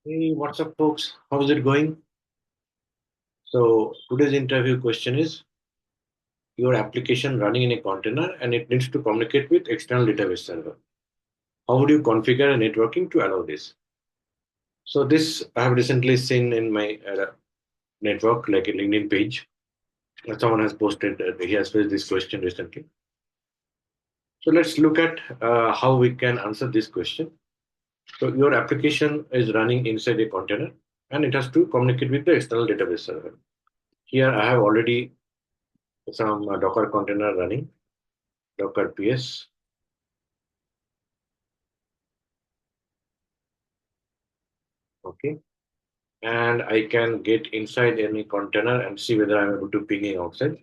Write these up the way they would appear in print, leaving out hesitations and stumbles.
Hey, what's up, folks? How is it going? So, today's interview question is your application running in a container and it needs to communicate with external database server. How would you configure a networking to allow this? So, this I have recently seen in my network, like a LinkedIn page. Someone has posted, he has faced this question recently. So, let's look at how we can answer this question. So, your application is running inside a container and it has to communicate with the external database server. Here, I have already some Docker container running, Docker PS. Okay. And I can get inside any container and see whether I'm able to pinging outside.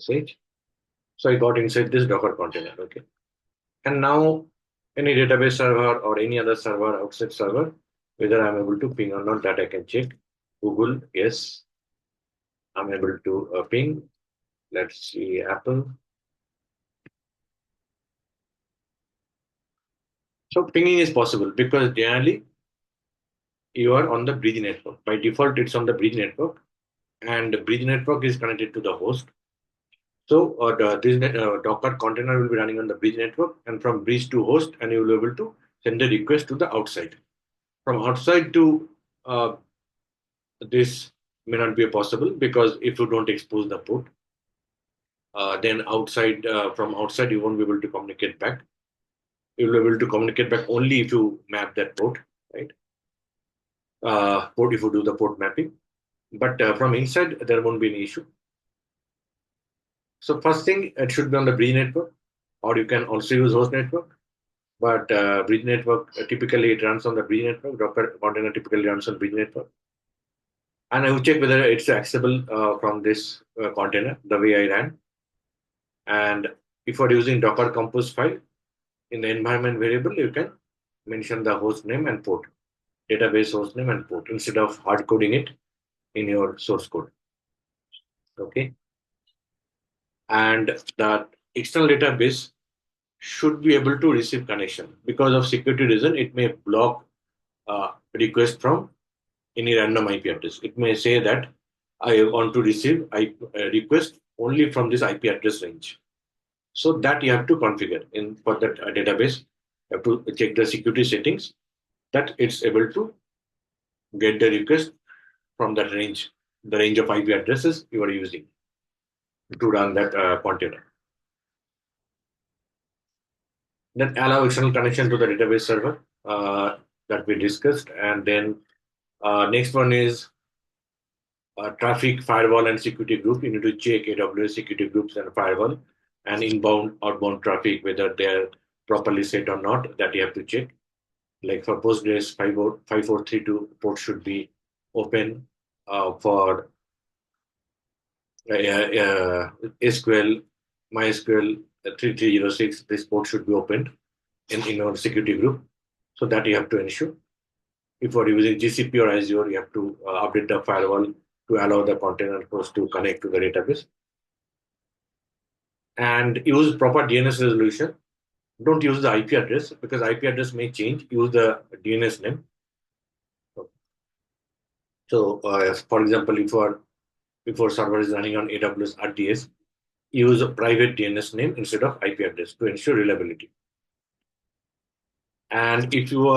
SH. So I got inside this Docker container. Okay. And now any database server or any other server, outside server, whether I'm able to ping or not, that I can check. Google, yes, I'm able to ping. Let's see, Apple. So pinging is possible because generally you are on the bridge network. By default, it's on the bridge network, and the bridge network is connected to the host. So Docker container will be running on the bridge network, and from bridge to host, and you will be able to send a request to the outside. From outside to this may not be possible because if you don't expose the port, then outside from outside you won't be able to communicate back. You'll be able to communicate back only if you map that port, right? Port if you do the port mapping, but from inside there won't be any issue. So first thing, it should be on the bridge network, or you can also use host network. But bridge network typically it runs on the bridge network. Docker container typically runs on bridge network, and I will check whether it's accessible from this container the way I ran. And if you're using Docker Compose file in the environment variable, you can mention the host name and port, database host name and port instead of hard coding it in your source code. Okay, and that external database should be able to receive connection because of security reason. It may block request from any random IP address. It may say that I want to receive request only from this IP address range. So that you have to configure in for that database. You have to check the security settings that it's able to get the request from that range, the range of IP addresses you are using to run that container. Then allow external connection to the database server that we discussed, and then next one is traffic, firewall, and security group. You need to check AWS security groups and firewall and inbound, outbound traffic, whether they're properly set or not, that you have to check. Like for Postgres 5432 port should be open for SQL, MySQL 3306, this port should be opened in our security group. So that you have to ensure. If you're using GCP or Azure, you have to update the firewall to allow the container host to connect to the database. And use proper DNS resolution. Don't use the IP address because IP address may change. Use the DNS name. So, for example, if your server is running on AWS RDS, use a private DNS name instead of IP address to ensure reliability. And if you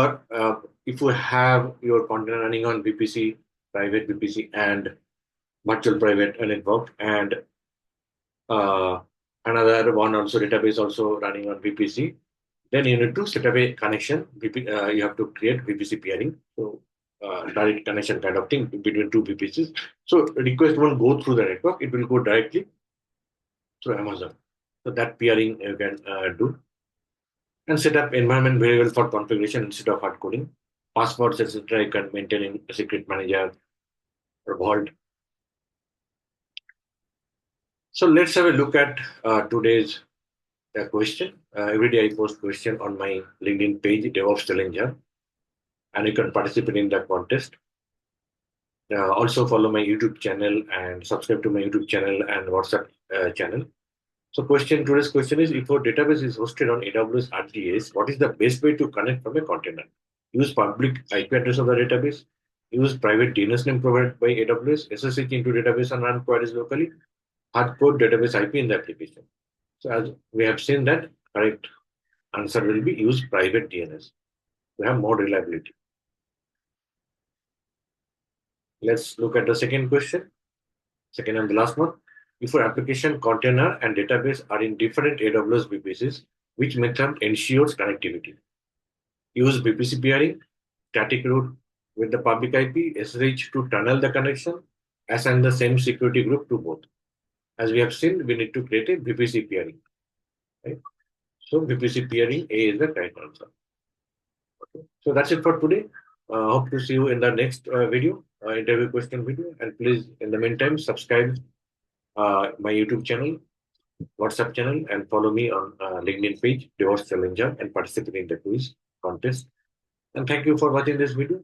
have your container running on VPC, private VPC, and virtual private network, and uh, another one also database also running on VPC, then you need to set up a connection. You have to create VPC peering, so direct connection kind of thing between two VPCs. So request won't go through the network; it will go directly through Amazon. So that peering you can do, and set up environment variable for configuration instead of hard coding. Passwords, etc. You can maintain in a secret manager or vault. So let's have a look at today's question. Every day I post question on my LinkedIn page, Devops Challenger, and you can participate in that contest. Also follow my YouTube channel and subscribe to my YouTube channel and WhatsApp channel. So today's question is, if your database is hosted on AWS RDS, what is the best way to connect from a container? Use public IP address of the database, use private DNS name provided by AWS, SSH into database and run queries locally, hardcode database IP in the application. So as we have seen that, correct answer will be use private DNS. We have more reliability. Let's look at the second question, second and the last one. If your application container and database are in different AWS VPCs, which method ensures connectivity? Use VPC peering, static route with the public IP, SSH to tunnel the connection, assign the same security group to both. As we have seen, we need to create a VPC peering. Right? So VPC peering A is the correct answer. Okay. So that's it for today. Hope to see you in the next video, interview question video. And please, in the meantime, subscribe my YouTube channel, WhatsApp channel, and follow me on LinkedIn page, Devops Challenger, and participate in the quiz contest. And thank you for watching this video.